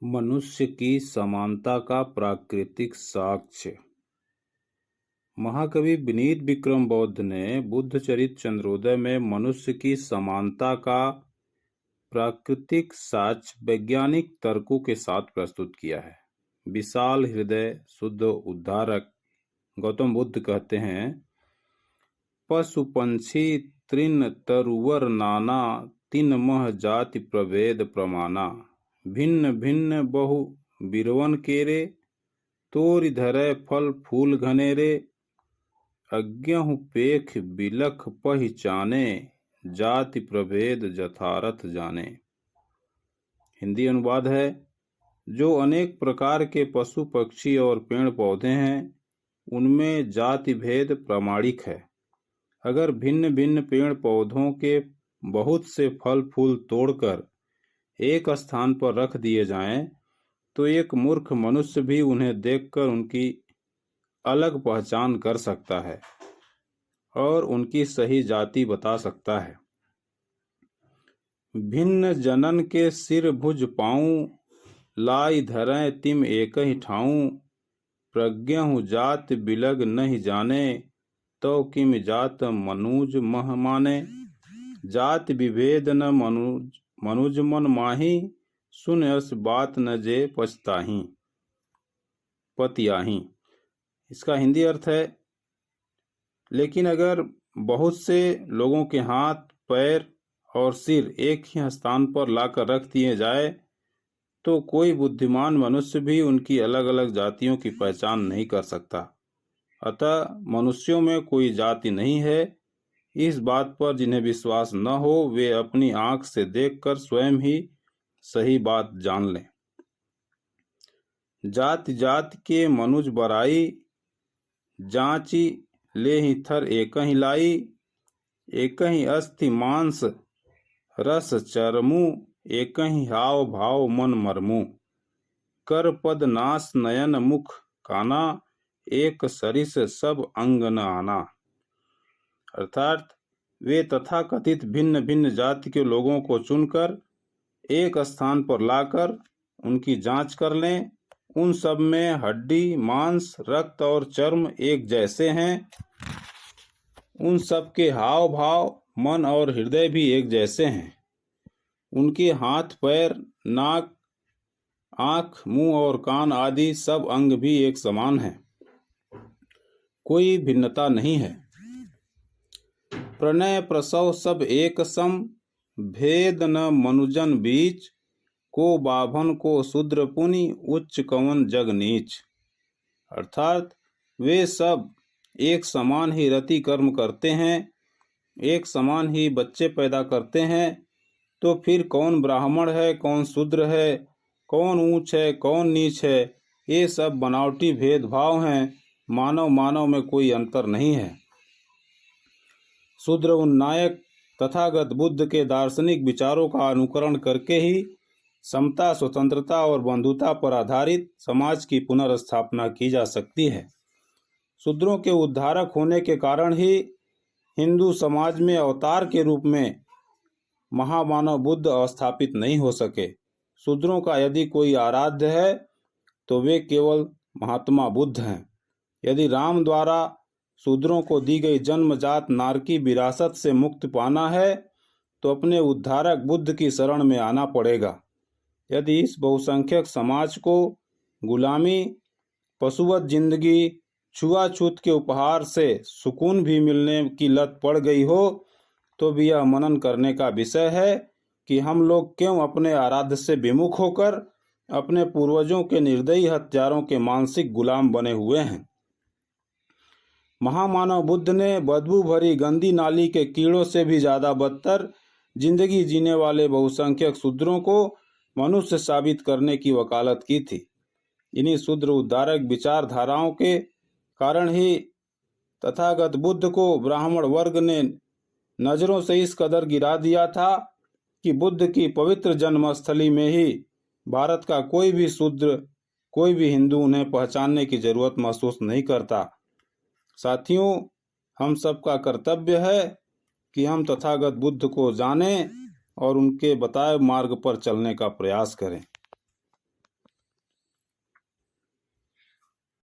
मनुष्य की समानता का प्राकृतिक साक्ष्य। महाकवि विनीत विक्रम बौद्ध ने बुद्धचरित चंद्रोदय में मनुष्य की समानता का प्राकृतिक साक्ष्य वैज्ञानिक तर्कों के साथ प्रस्तुत किया है। विशाल हृदय शुद्ध उद्धारक गौतम बुद्ध कहते हैं, पशु पंछी तृण तरुवर नाना, तीन मह जाति प्रभेद प्रमाना। भिन्न भिन्न बहु बिरवन केरे, तोरि धरै फल फूल घनेरे। अज्ञहु पेख बिलख पहिचाने, जाति प्रभेद जथारथ जाने। हिंदी अनुवाद है, जो अनेक प्रकार के पशु पक्षी और पेड़ पौधे हैं, उनमें जाति भेद प्रामाणिक है। अगर भिन्न भिन्न पेड़ पौधों के बहुत से फल फूल तोड़कर एक स्थान पर रख दिए जाएं, तो एक मूर्ख मनुष्य भी उन्हें देखकर उनकी अलग पहचान कर सकता है और उनकी सही जाति बता सकता है। भिन्न जनन के सिर भुज पाऊं, लाई धरें तिम एक ही ठाऊं। प्रज्ञहु जात बिलग नहीं जाने, तो किम जात मनुज मह माने। जात विभेद न मनुज मन माही, सुन अस बात न जे पछताही पतियाही। इसका हिंदी अर्थ है, लेकिन अगर बहुत से लोगों के हाथ पैर और सिर एक ही स्थान पर लाकर रख दिए जाए, तो कोई बुद्धिमान मनुष्य भी उनकी अलग अलग जातियों की पहचान नहीं कर सकता। अतः मनुष्यों में कोई जाति नहीं है। इस बात पर जिन्हें विश्वास न हो, वे अपनी आंख से देखकर स्वयं ही सही बात जान लें। जाति जाति के मनुज बराई, जांची ले ही थर एक ही लाई। एक ही अस्थि मांस रस चरमु, एक ही हाव भाव मन मरमु। कर पद नास नयन मुख काना, एक सरिस सब अंग न आना। अर्थात वे तथाकथित भिन्न भिन्न जाति के लोगों को चुनकर एक स्थान पर लाकर उनकी जांच कर लें। उन सब में हड्डी मांस रक्त और चर्म एक जैसे हैं। उन सब के हाव भाव मन और हृदय भी एक जैसे हैं। उनके हाथ पैर नाक आँख मुंह और कान आदि सब अंग भी एक समान हैं। कोई भिन्नता नहीं है। प्रणय प्रसव सब एक सम, भेद न मनुजन बीच। को बाभन को शूद्र पुनि, उच्च कवन जग नीच। अर्थात वे सब एक समान ही रति कर्म करते हैं, एक समान ही बच्चे पैदा करते हैं। तो फिर कौन ब्राह्मण है, कौन शूद्र है, कौन ऊंच है, कौन नीच है, ये सब बनावटी भेदभाव हैं। मानव मानव में कोई अंतर नहीं है। शूद्र उन्नायक तथागत बुद्ध के दार्शनिक विचारों का अनुकरण करके ही समता, स्वतंत्रता और बंधुता पर आधारित समाज की पुनर्स्थापना की जा सकती है। शूद्रों के उद्धारक होने के कारण ही हिंदू समाज में अवतार के रूप में महामानव बुद्ध स्थापित नहीं हो सके। शूद्रों का यदि कोई आराध्य है, तो वे केवल महात्मा बुद्ध हैं। यदि राम द्वारा शूद्रों को दी गई जन्मजात नारकी विरासत से मुक्त पाना है, तो अपने उद्धारक बुद्ध की शरण में आना पड़ेगा। यदि इस बहुसंख्यक समाज को गुलामी, पशुवत जिंदगी, छुआछूत के उपहार से सुकून भी मिलने की लत पड़ गई हो, तो भी यह मनन करने का विषय है कि हम लोग क्यों अपने आराध्य से विमुख होकर अपने पूर्वजों के निर्दयी हत्यारों के मानसिक गुलाम बने हुए हैं। महामानव बुद्ध ने बदबू भरी गंदी नाली के कीड़ों से भी ज्यादा बदतर जिंदगी जीने वाले बहुसंख्यक शूद्रों को मनुष्य साबित करने की वकालत की थी। इन्हीं शूद्र उद्धारक विचारधाराओं के कारण ही तथागत बुद्ध को ब्राह्मण वर्ग ने नजरों से इस कदर गिरा दिया था कि बुद्ध की पवित्र जन्मस्थली में ही भारत का कोई भी शूद्र, कोई भी हिंदू उन्हें पहचानने की जरूरत महसूस नहीं करता। साथियों, हम सबका कर्तव्य है कि हम तथागत बुद्ध को जानें और उनके बताए मार्ग पर चलने का प्रयास करें।